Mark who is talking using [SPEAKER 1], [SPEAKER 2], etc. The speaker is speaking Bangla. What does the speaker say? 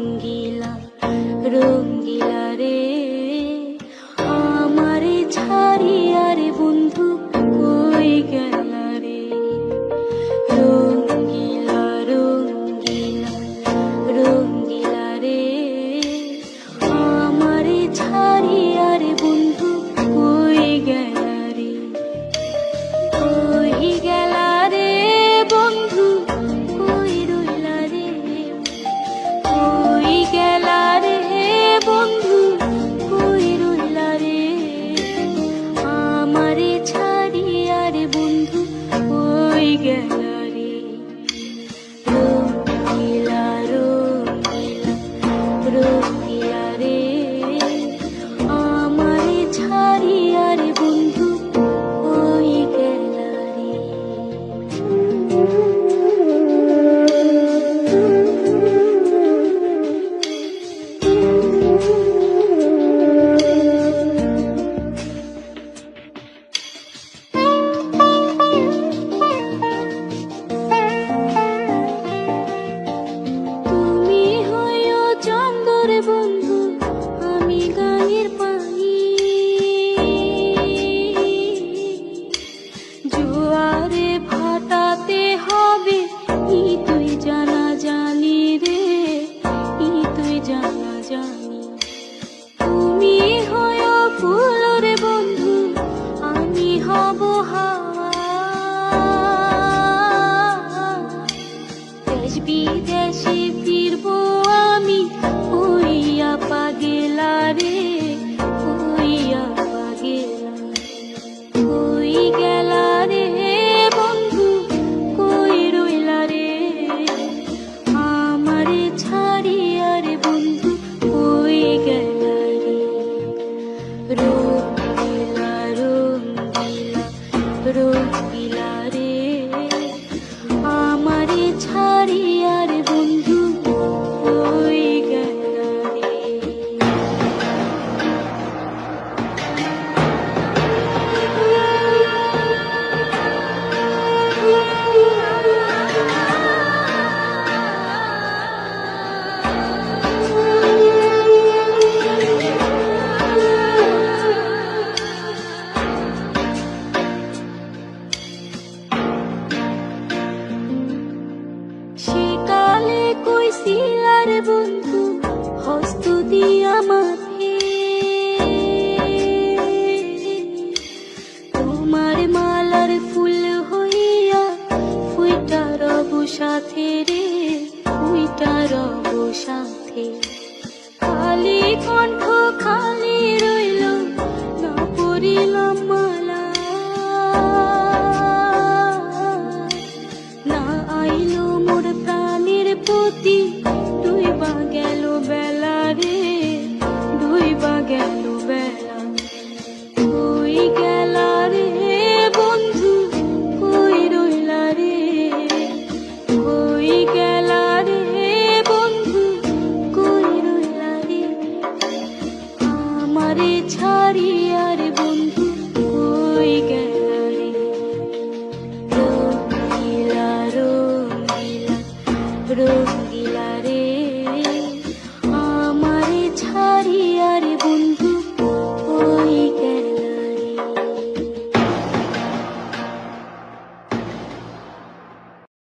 [SPEAKER 1] রঙ্গিলা রঙ্গিলা রে আমারে ছাড়িয়া রে বন্ধু কই গেলা রে। রঙ্গিলা রঙ্গিলা রঙ্গিলা রে আমারে ছাড়িয়া রে বন্ধু কই গেলা রে। কই গেলা রে বন্ধু কই রইলা রে। কই গেলা রে বন্ধু কই রইলা রে আমারে ছাড়িয়া রে বন্ধু কই গেলা রে। রঙ্গিলা রঙ্গিলা রঙ্গিলা রে আমারে ছাড়িয়া রে বন্ধু কই গেলা রে। তুমি হইও চন্দর বন্ধু আমি গানের পানি। জোয়ারে ভাটাতে হবে ই তুই জানা জানি রে ই তুই জানা জানি। তুমি হইও ফুল রে বন্ধু আমি হব হাওয়া। দেশ বিদেশে ফিরবো আমি হইয়া পাগেলা রে হইয়া পাগেলা। কই গেলা রে বন্ধু কই রইলা রে আমারে ছাড়িয়া রে বন্ধু কই গেলা রে। রঙ্গিলা রঙ্গিলা রঙ্গিলা রে আমারে ছাড়িয়া রে বন্ধু কই গেলা রে। সেকালে কইছিলা রে বন্ধু হস্ত দিয়া মাথে তোমার মালার ফুল হইয়া ফুইটা রব সাথে রে ফুইটা রব সাথে। খালি কণ্ঠ খালি রইল না পড়িলাম মালা। না আইলো মোর প্রাণের প্রতি ডুইবা গেল বেলা রে ডুইবা গেল